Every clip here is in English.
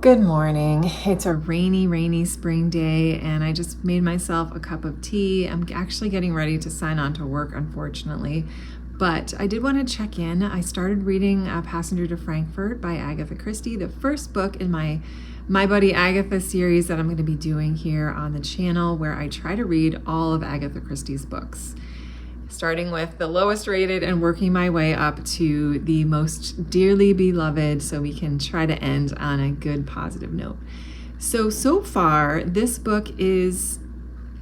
Good morning. It's a rainy spring day, and I just made myself a cup of tea. I'm actually getting ready to sign on to work, unfortunately, but I did want to check in. I started reading Passenger to Frankfurt by Agatha Christie, the first book in my Buddy Agatha series that I'm going to be doing here on the channel, where I try to read all of Agatha Christie's books, starting with the lowest rated and working my way up to the most dearly beloved, so we can try to end on a good positive note. So far, this book is,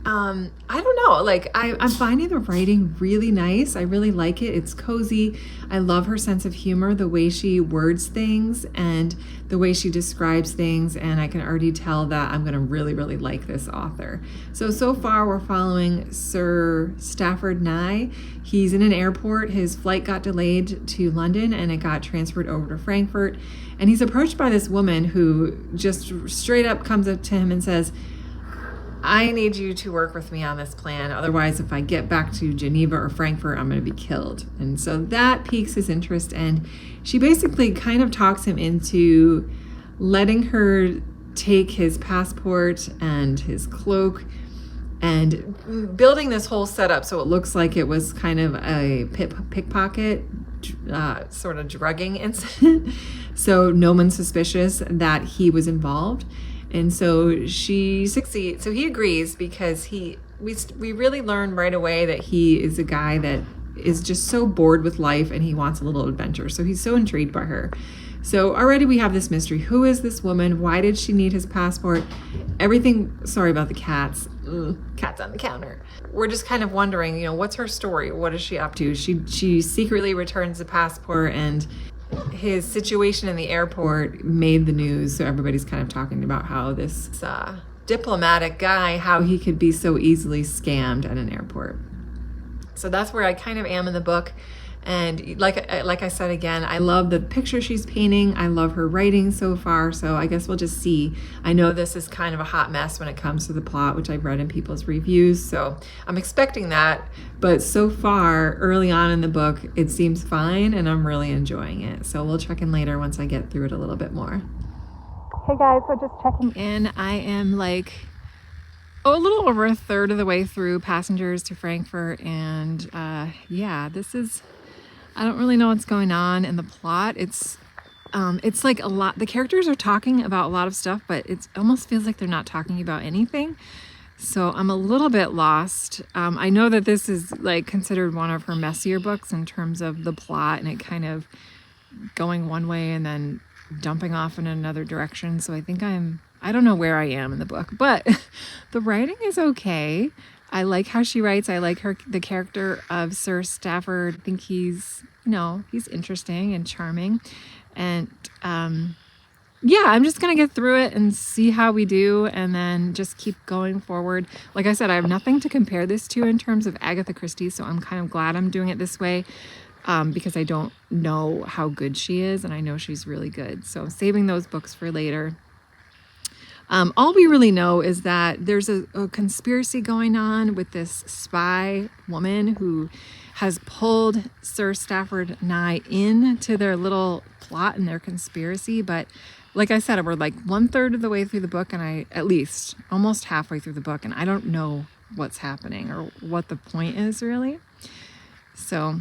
I don't know, like I'm finding the writing really nice. I really like it. It's cozy. I love her sense of humor, the way she words things and the way she describes things, and I can already tell that I'm going to really like this author. So far we're following Sir Stafford Nye. He's in an airport. His flight got delayed to London and it got transferred over to Frankfurt, and he's approached by this woman who just straight up comes up to him and says, I need you to work with me on this plan. Otherwise, if I get back to Geneva or Frankfurt, I'm going to be killed. And so that piques his interest. And she basically kind of talks him into letting her take his passport and his cloak and building this whole setup so it looks like it was kind of a pickpocket sort of drugging incident. So no one's suspicious that he was involved. And so she succeeds. So he agrees because we really learn right away that he is a guy that is just so bored with life and he wants a little adventure. So he's so intrigued by her. So already we have this mystery. Who is this woman? Why did she need his passport? Everything, sorry about the cats. Cats on the counter. We're just kind of wondering, what's her story? What is she up to? She secretly returns the passport, and his situation in the airport made the news, so everybody's kind of talking about how this diplomatic guy, how he could be so easily scammed at an airport. So that's where I kind of am in the book. And like I said again, I love the picture she's painting. I love her writing so far. So I guess we'll just see. I know this is kind of a hot mess when it comes to the plot, which I've read in people's reviews. So I'm expecting that. But so far, early on in the book, it seems fine and I'm really enjoying it. So we'll check in later once I get through it a little bit more. Hey guys, so just checking in. I am a little over a third of the way through Passengers to Frankfurt. And this is... I don't really know what's going on in the plot. It's like a lot, the characters are talking about a lot of stuff, but it almost feels like they're not talking about anything. So I'm a little bit lost. I know that this is considered one of her messier books in terms of the plot and it kind of going one way and then dumping off in another direction. So I think I don't know where I am in the book, but the writing is okay. I like how she writes. I like the character of Sir Stafford. I think he's interesting and charming. And I'm just going to get through it and see how we do and then just keep going forward. Like I said, I have nothing to compare this to in terms of Agatha Christie, so I'm kind of glad I'm doing it this way because I don't know how good she is, and I know she's really good. So I'm saving those books for later. All we really know is that there's a conspiracy going on with this spy woman who has pulled Sir Stafford Nye into their little plot and their conspiracy. But like I said, we're like 1/3 of the way through the book, and at least almost halfway through the book, and I don't know what's happening or what the point is really. So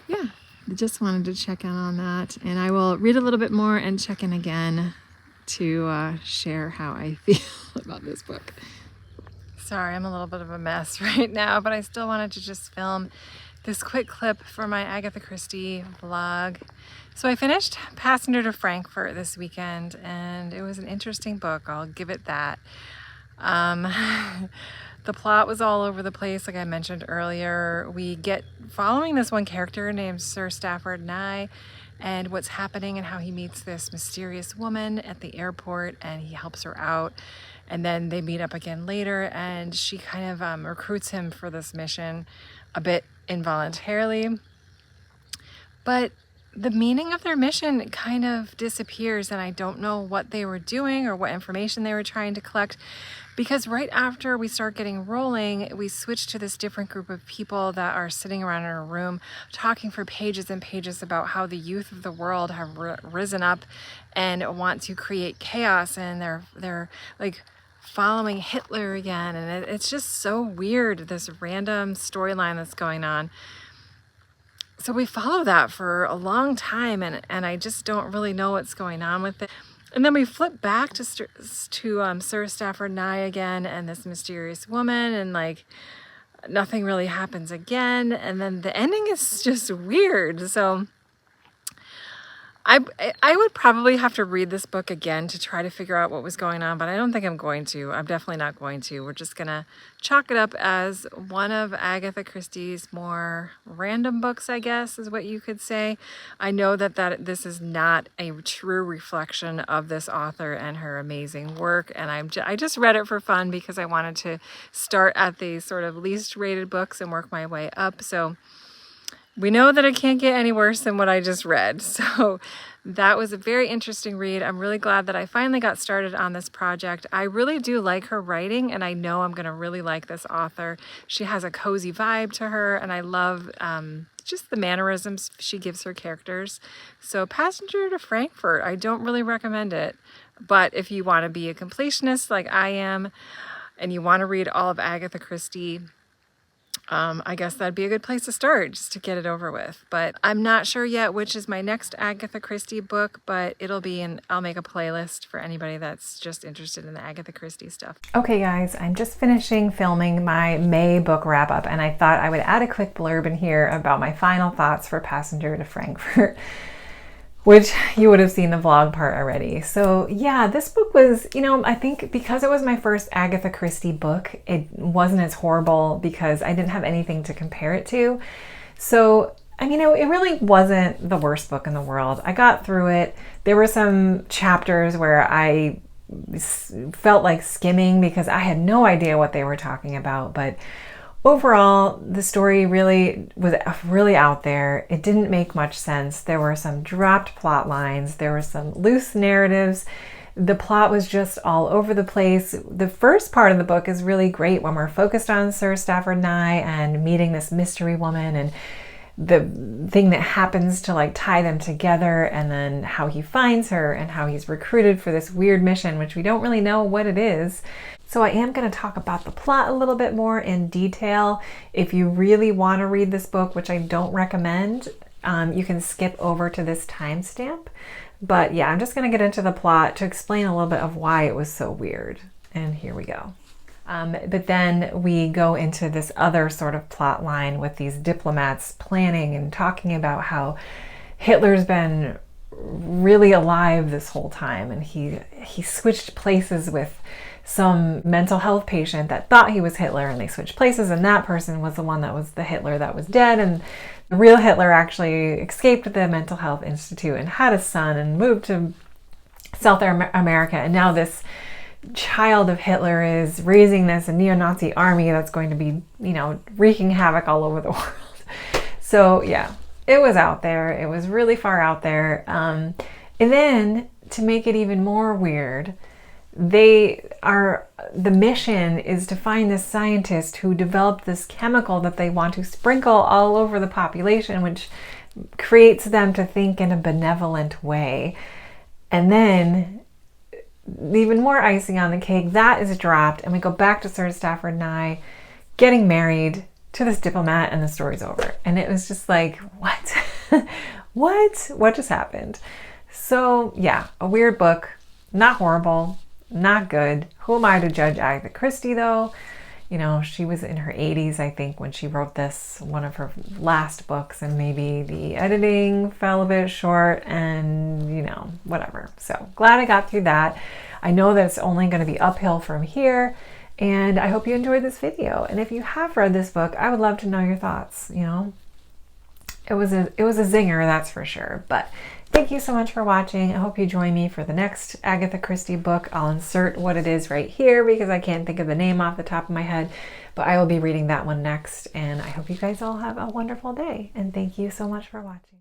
yeah, I just wanted to check in on that, and I will read a little bit more and check in again to share how I feel about this book. Sorry, I'm a little bit of a mess right now, but I still wanted to just film this quick clip for my Agatha Christie vlog. So I finished Passenger to Frankfurt this weekend, and it was an interesting book, I'll give it that. The plot was all over the place, like I mentioned earlier. We get following this one character named Sir Stafford Nye, and what's happening and how he meets this mysterious woman at the airport and he helps her out, and then they meet up again later and she kind of recruits him for this mission a bit involuntarily. But the meaning of their mission kind of disappears, and I don't know what they were doing or what information they were trying to collect, because right after we start getting rolling, we switch to this different group of people that are sitting around in a room talking for pages and pages about how the youth of the world have risen up and want to create chaos, and they're like following Hitler again, and it's just so weird, this random storyline that's going on. So we follow that for a long time, and I just don't really know what's going on with it. And then we flip back to Sir Stafford Nye again, and this mysterious woman, and like nothing really happens again. And then the ending is just weird. So I would probably have to read this book again to try to figure out what was going on, but I don't think I'm going to. I'm definitely not going to. We're just going to chalk it up as one of Agatha Christie's more random books, I guess, is what you could say. I know that this is not a true reflection of this author and her amazing work, and I just read it for fun because I wanted to start at the sort of least rated books and work my way up. So we know that it can't get any worse than what I just read. So that was a very interesting read. I'm really glad that I finally got started on this project. I really do like her writing, and I know I'm going to really like this author. She has a cozy vibe to her, and I love just the mannerisms she gives her characters. So Passenger to Frankfurt, I don't really recommend it. But if you want to be a completionist like I am, and you want to read all of Agatha Christie, I guess that'd be a good place to start, just to get it over with. But I'm not sure yet which is my next Agatha Christie book, but it'll be I'll make a playlist for anybody that's just interested in the Agatha Christie stuff. Okay guys, I'm just finishing filming my May book wrap up, and I thought I would add a quick blurb in here about my final thoughts for Passenger to Frankfurt, which you would have seen the vlog part already. So yeah, this book was, I think because it was my first Agatha Christie book, it wasn't as horrible because I didn't have anything to compare it to. So, it really wasn't the worst book in the world. I got through it. There were some chapters where I felt like skimming because I had no idea what they were talking about, but overall, the story really was really out there. It didn't make much sense. There were some dropped plot lines. There were some loose narratives. The plot was just all over the place. The first part of the book is really great when we're focused on Sir Stafford Nye and meeting this mystery woman and the thing that happens to like tie them together, and then how he finds her and how he's recruited for this weird mission, which we don't really know what it is. So I am going to talk about the plot a little bit more in detail. If you really want to read this book, which I don't recommend, you can skip over to this timestamp. But yeah, I'm just going to get into the plot to explain a little bit of why it was so weird. And here we go. But then we go into this other sort of plot line with these diplomats planning and talking about how Hitler's been really alive this whole time, and he switched places with some mental health patient that thought he was Hitler, and they switched places, and that person was the one that was the Hitler that was dead, and the real Hitler actually escaped the mental health institute and had a son and moved to South America, and now this child of Hitler is raising this neo-Nazi army that's going to be, wreaking havoc all over the world. So yeah, it was out there. It was really far out there. And then to make it even more weird, the mission is to find this scientist who developed this chemical that they want to sprinkle all over the population, which creates them to think in a benevolent way. And then even more icing on the cake, that is dropped, and we go back to Sir Stafford Nye getting married to this diplomat, and the story's over. And it was just like, what? What just happened? So yeah, a weird book, not horrible, not good. Who am I to judge Agatha Christie though? She was in her 80s, I think, when she wrote this, one of her last books, and maybe the editing fell a bit short, and whatever. So glad I got through that. I know that it's only going to be uphill from here, and I hope you enjoyed this video. And if you have read this book, I would love to know your thoughts. It was a zinger, that's for sure. But thank you so much for watching. I hope you join me for the next Agatha Christie book. I'll insert what it is right here because I can't think of the name off the top of my head, but I will be reading that one next. And I hope you guys all have a wonderful day. And thank you so much for watching.